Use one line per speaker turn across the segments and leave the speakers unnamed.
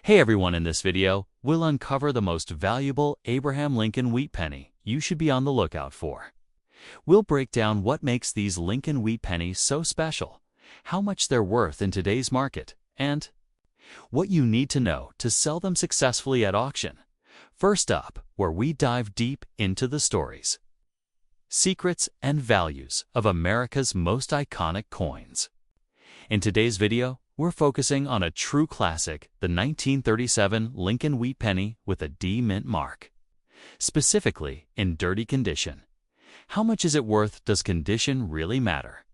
Hey everyone, in this video, we'll uncover the most valuable Abraham Lincoln wheat penny you should be on the lookout for. We'll break down what makes these Lincoln wheat pennies so special, how much they're worth in today's market, and what you need to know to sell them successfully at auction. First up, where we dive deep into the stories, secrets, and values of America's most iconic coins. In today's video, we're focusing on a true classic, the 1937 Lincoln wheat penny with a D mint mark. Specifically, in dirty condition. How much is it worth? Does condition really matter?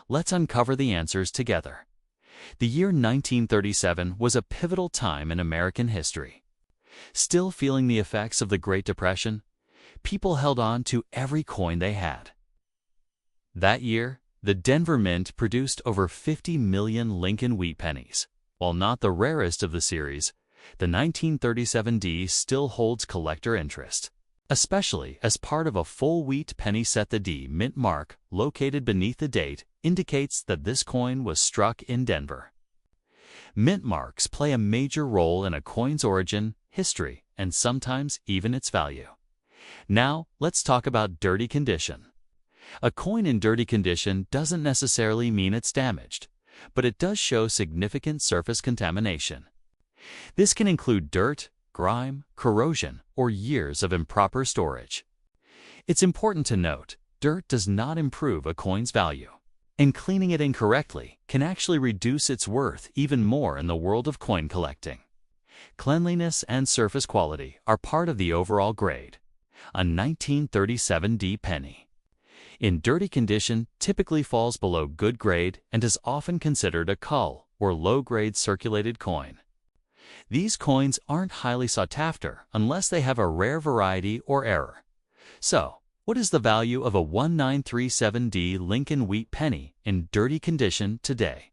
Let's uncover the answers together. The year 1937 was a pivotal time in American history. Still feeling the effects of the Great Depression, people held on to every coin they had. That year, the Denver Mint produced over 50 million Lincoln wheat pennies. While not the rarest of the series, the 1937 D still holds collector interest, especially as part of a full wheat penny set. The D mint mark, located beneath the date, indicates that this coin was struck in Denver. Mint marks play a major role in a coin's origin, history, and sometimes even its value. Now, let's talk about dirty condition. A coin in dirty condition doesn't necessarily mean it's damaged, but it does show significant surface contamination. This can include dirt, grime, corrosion, or years of improper storage. It's important to note, dirt does not improve a coin's value, and cleaning it incorrectly can actually reduce its worth even more in the world of coin collecting. Cleanliness and surface quality are part of the overall grade. A 1937 D penny, in dirty condition, typically falls below good grade and is often considered a cull or low-grade circulated coin. These coins aren't highly sought after unless they have a rare variety or error. So, what is the value of a 1937D Lincoln wheat penny in dirty condition today?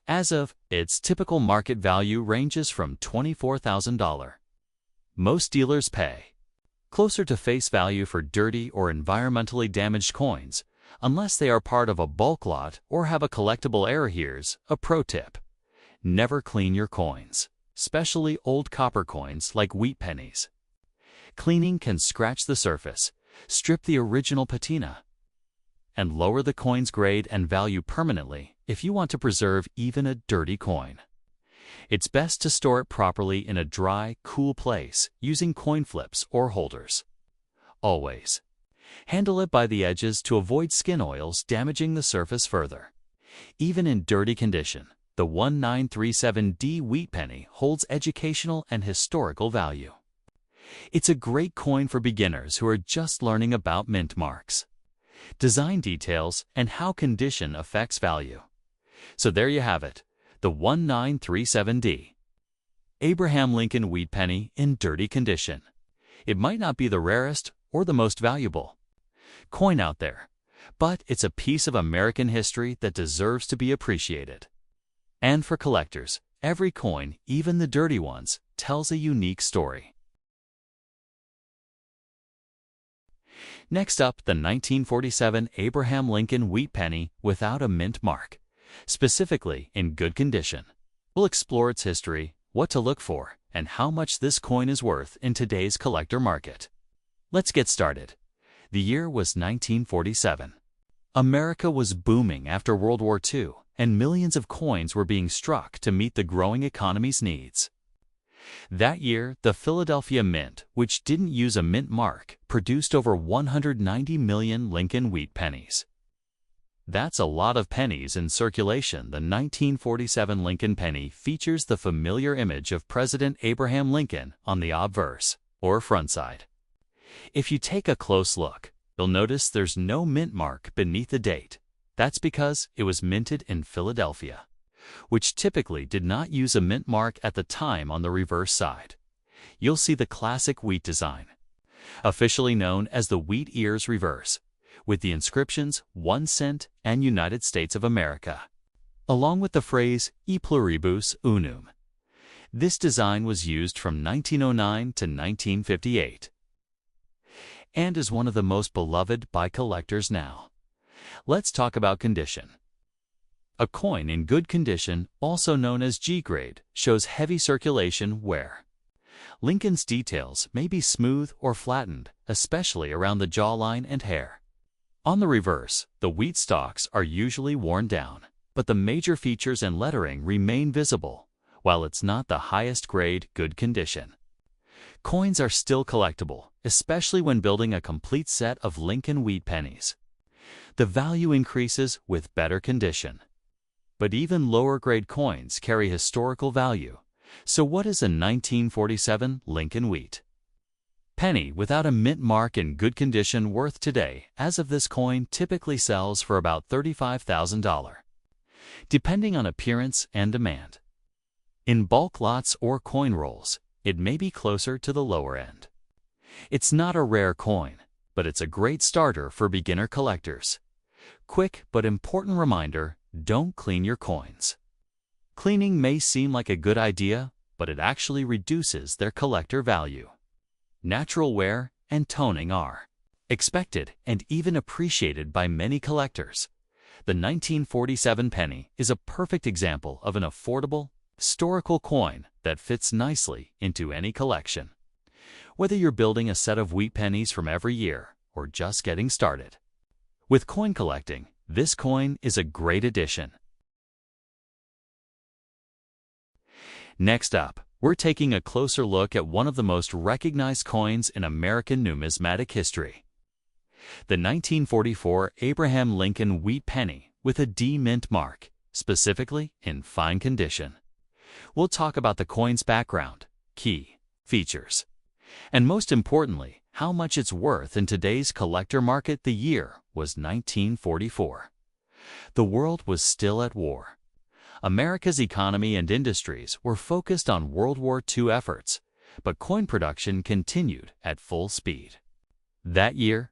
As of, its typical market value ranges from $24,000. Most dealers pay closer to face value for dirty or environmentally damaged coins, unless they are part of a bulk lot or have a collectible error. Here's a pro tip. Never clean your coins, especially old copper coins like wheat pennies. Cleaning can scratch the surface, strip the original patina, and lower the coin's grade and value permanently if you want to preserve even a dirty coin. It's best to store it properly in a dry, cool place using coin flips or holders. Always handle it by the edges to avoid skin oils damaging the surface further. Even in dirty condition, the 1937D wheat penny holds educational and historical value. It's a great coin for beginners who are just learning about mint marks, design details, and how condition affects value. So there you have it. The 1937D Abraham Lincoln wheat penny in dirty condition. It might not be the rarest or the most valuable coin out there, but it's a piece of American history that deserves to be appreciated. And for collectors, every coin, even the dirty ones, tells a unique story. Next up, the 1947 Abraham Lincoln wheat penny without a mint mark, specifically in good condition. We'll explore its history, what to look for, and how much this coin is worth in today's collector market. Let's get started. The year was 1947. America was booming after World War II, and millions of coins were being struck to meet the growing economy's needs. That year, the Philadelphia Mint, which didn't use a mint mark, produced over 190 million Lincoln wheat pennies. That's a lot of pennies in circulation. The 1947 Lincoln penny features the familiar image of President Abraham Lincoln on the obverse, or front side. If you take a close look, you'll notice there's no mint mark beneath the date. That's because it was minted in Philadelphia, which typically did not use a mint mark at the time. On the reverse side, you'll see the classic wheat design, officially known as the wheat ears reverse, with the inscriptions 1 cent and United States of America, along with the phrase E pluribus unum. This design was used from 1909 to 1958 and is one of the most beloved by collectors now. Let's talk about condition. A coin in good condition, also known as G-grade, shows heavy circulation wear. Lincoln's details may be smooth or flattened, especially around the jawline and hair. On the reverse, the wheat stalks are usually worn down, but the major features and lettering remain visible, while it's not the highest grade good condition. Coins are still collectible, especially when building a complete set of Lincoln wheat pennies. The value increases with better condition. But even lower-grade coins carry historical value. So what is a 1947 Lincoln wheat penny without a mint mark in good condition worth today? As of this coin typically sells for about $35,000, depending on appearance and demand. In bulk lots or coin rolls, it may be closer to the lower end. It's not a rare coin, but it's a great starter for beginner collectors. Quick but important reminder: don't clean your coins. Cleaning may seem like a good idea, but it actually reduces their collector value. Natural wear and toning are expected and even appreciated by many collectors. The 1947 penny is a perfect example of an affordable, historical coin that fits nicely into any collection. Whether you're building a set of wheat pennies from every year or just getting started with coin collecting, this coin is a great addition. Next up, we're taking a closer look at one of the most recognized coins in American numismatic history. The 1944 Abraham Lincoln wheat penny with a D mint mark, specifically in fine condition. We'll talk about the coin's background, key features, and most importantly, how much it's worth in today's collector market. The year was 1944. The world was still at war. America's economy and industries were focused on World War II efforts, but coin production continued at full speed. That year,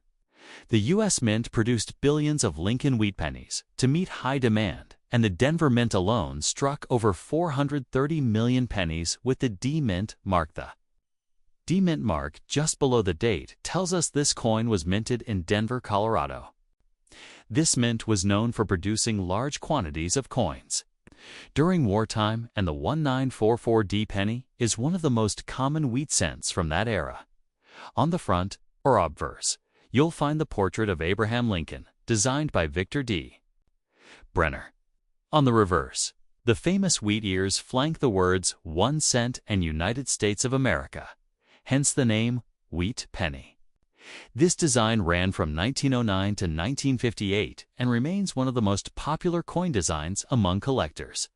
the U.S. Mint produced billions of Lincoln wheat pennies to meet high demand, and the Denver Mint alone struck over 430 million pennies with the D mint mark. The D mint mark just below the date tells us this coin was minted in Denver, Colorado. This mint was known for producing large quantities of coins during wartime, and the 1944 D penny is one of the most common wheat cents from that era. On the front, or obverse, you'll find the portrait of Abraham Lincoln, designed by Victor D. Brenner. On the reverse, the famous wheat ears flank the words 1 cent and United States of America, hence the name wheat penny. This design ran from 1909 to 1958 and remains one of the most popular coin designs among collectors.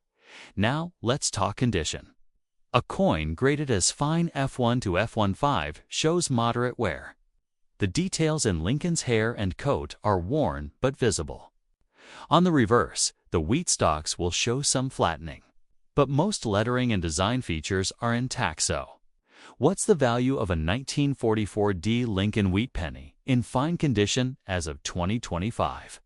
Now, let's talk condition. A coin graded as fine F1 to F15 shows moderate wear. The details in Lincoln's hair and coat are worn but visible. On the reverse, the wheat stalks will show some flattening, but most lettering and design features are intact. So, what's the value of a 1944 D Lincoln wheat penny in fine condition as of 2025?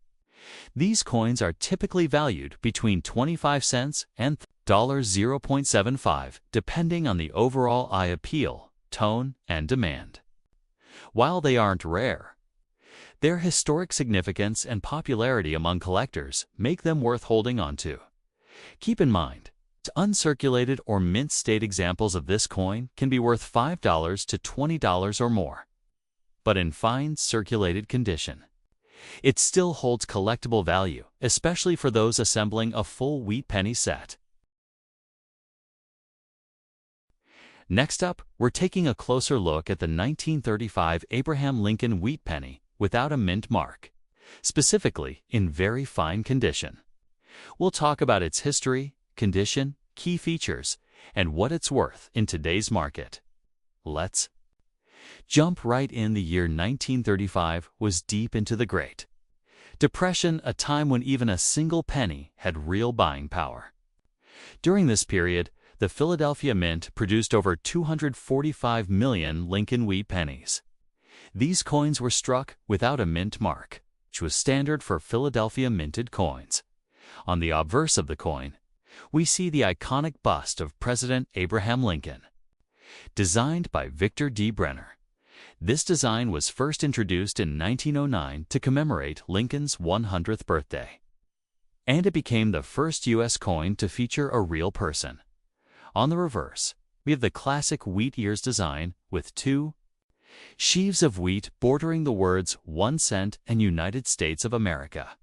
These coins are typically valued between 25 cents and $0.75, depending on the overall eye appeal, tone, and demand. While they aren't rare, their historic significance and popularity among collectors make them worth holding on to. Keep in mind, uncirculated or mint state examples of this coin can be worth $5 to $20 or more. But in fine circulated condition, it still holds collectible value, especially for those assembling a full wheat penny set. Next up, we're taking a closer look at the 1935 Abraham Lincoln wheat penny without a mint mark, specifically in very fine condition. We'll talk about its history, condition, key features, and what it's worth in today's market. Let's jump right in. The year 1935 was deep into the Great Depression, a time when even a single penny had real buying power. During this period, the Philadelphia Mint produced over 245 million Lincoln wheat pennies. These coins were struck without a mint mark, which was standard for Philadelphia minted coins. On the obverse of the coin, we see the iconic bust of President Abraham Lincoln, designed by Victor D. Brenner. This design was first introduced in 1909 to commemorate Lincoln's 100th birthday. and it became the first U.S. coin to feature a real person. On the reverse, we have the classic wheat ears design with two sheaves of wheat bordering the words 1 cent and United States of America.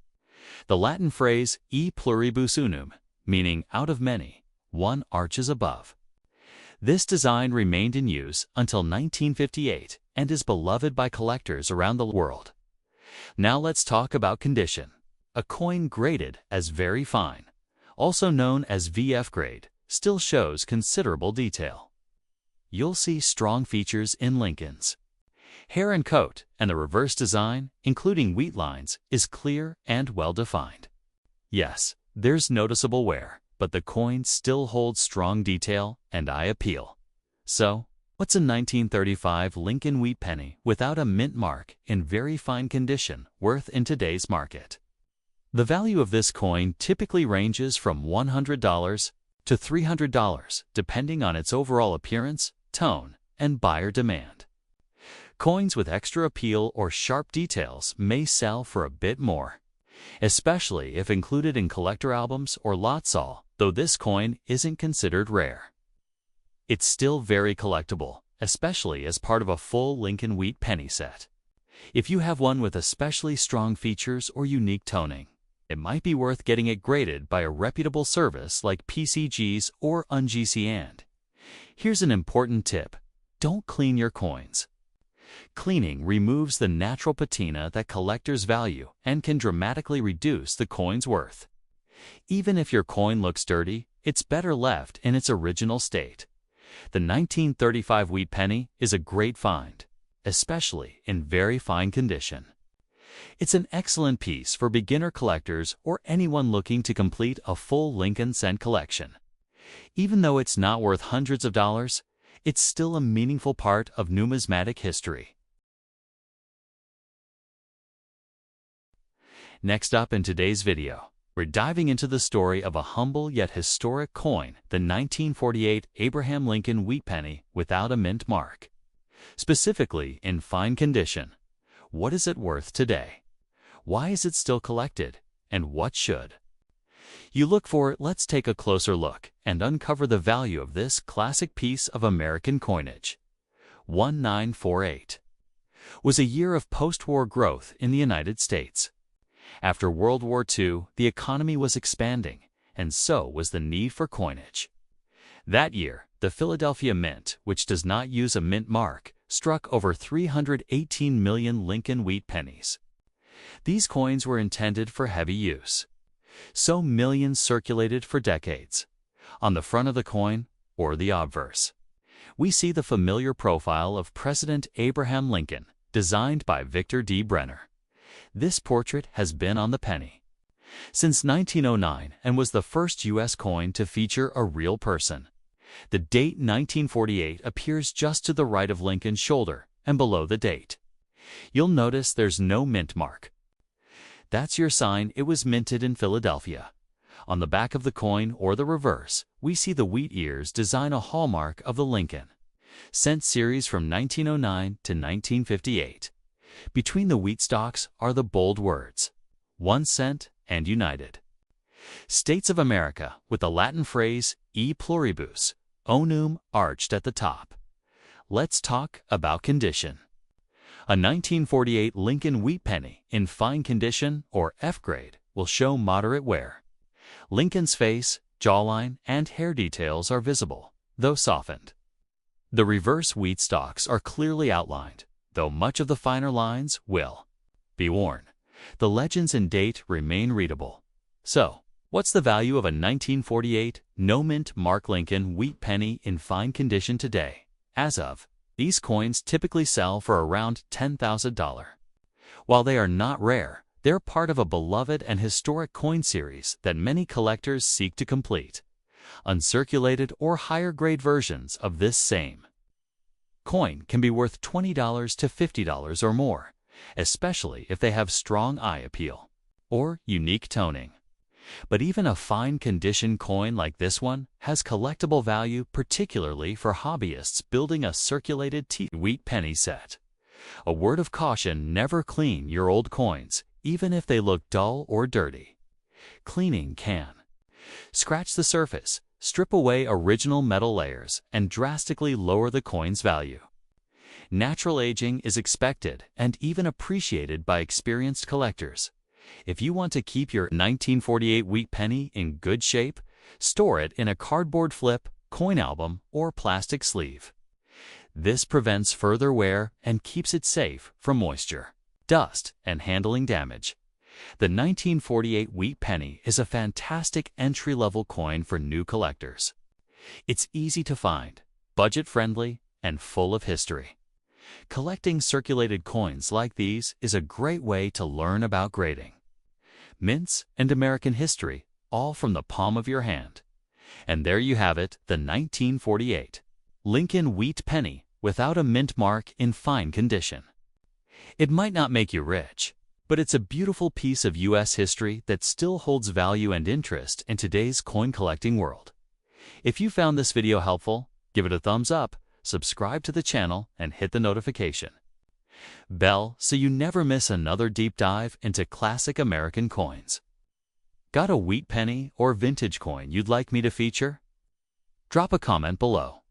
The Latin phrase e pluribus unum, meaning out of many, one arches above. This design remained in use until 1958 and is beloved by collectors around the world. Now let's talk about condition. A coin graded as very fine, also known as VF grade, still shows considerable detail. You'll see strong features in Lincoln's hair and coat, and the reverse design, including wheat lines, is clear and well-defined. Yes, there's noticeable wear, but the coin still holds strong detail and eye appeal. So, what's a 1935 Lincoln wheat penny without a mint mark in very fine condition worth in today's market? The value of this coin typically ranges from $100 to $300, depending on its overall appearance, tone, and buyer demand. Coins with extra appeal or sharp details may sell for a bit more, especially if included in collector albums or lot sale, though this coin isn't considered rare. It's still very collectible, especially as part of a full Lincoln wheat penny set. If you have one with especially strong features or unique toning, it might be worth getting it graded by a reputable service like PCG's or UNGC. Here's an important tip: don't clean your coins. Cleaning removes the natural patina that collectors value and can dramatically reduce the coin's worth. Even if your coin looks dirty, it's better left in its original state. The 1935 wheat penny is a great find, especially in very fine condition. It's an excellent piece for beginner collectors or anyone looking to complete a full Lincoln cent collection. Even though it's not worth hundreds of dollars, it's still a meaningful part of numismatic history. Next up in today's video, we're diving into the story of a humble yet historic coin, the 1948 Abraham Lincoln wheat penny without a mint mark. Specifically in fine condition. What is it worth today? Why is it still collected? And what should you look for? Let's take a closer look and uncover the value of this classic piece of American coinage. 1948 was a year of post-war growth in the United States. After World War II, the economy was expanding, and so was the need for coinage. That year, the Philadelphia Mint, which does not use a mint mark, struck over 318 million Lincoln wheat pennies. These coins were intended for heavy use, so millions circulated for decades. On the front of the coin, or the obverse, we see the familiar profile of President Abraham Lincoln, designed by Victor D. Brenner. This portrait has been on the penny since 1909 and was the first U.S. coin to feature a real person. The date 1948 appears just to the right of Lincoln's shoulder and below the date. You'll notice there's no mint mark. That's your sign it was minted in Philadelphia. On the back of the coin, or the reverse, we see the wheat ears design, a hallmark of the Lincoln cent series from 1909 to 1958. Between the wheat stalks are the bold words, 1 cent and United States of America, with the Latin phrase e pluribus unum arched at the top. Let's talk about condition. A 1948 Lincoln wheat penny in fine condition, or F grade, will show moderate wear. Lincoln's face, jawline, and hair details are visible, though softened. The reverse wheat stalks are clearly outlined, though much of the finer lines will be worn. The legends and date remain readable. So, what's the value of a 1948 no mint mark Lincoln wheat penny in fine condition today? As of, these coins typically sell for around $10,000. While they are not rare, they're part of a beloved and historic coin series that many collectors seek to complete. Uncirculated or higher grade versions of this same coin can be worth $20 to $50 or more, especially if they have strong eye appeal or unique toning. But even a fine condition coin like this one has collectible value, particularly for hobbyists building a circulated wheat penny set. A word of caution: never clean your old coins, even if they look dull or dirty. Cleaning can scratch the surface, strip away original metal layers, and drastically lower the coin's value. Natural aging is expected and even appreciated by experienced collectors. If you want to keep your 1948 wheat penny in good shape, store it in a cardboard flip, coin album, or plastic sleeve. This prevents further wear and keeps it safe from moisture, dust, and handling damage. The 1948 wheat penny is a fantastic entry-level coin for new collectors. It's easy to find, budget-friendly, and full of history. Collecting circulated coins like these is a great way to learn about grading, mints, and American history, all from the palm of your hand. And there you have it, the 1948 Lincoln wheat penny without a mint mark in fine condition. It might not make you rich, but it's a beautiful piece of U.S. history that still holds value and interest in today's coin collecting world. If you found this video helpful, give it a thumbs up, subscribe to the channel, and hit the notification bell so you never miss another deep dive into classic American coins. Got a wheat penny or vintage coin you'd like me to feature? Drop a comment below.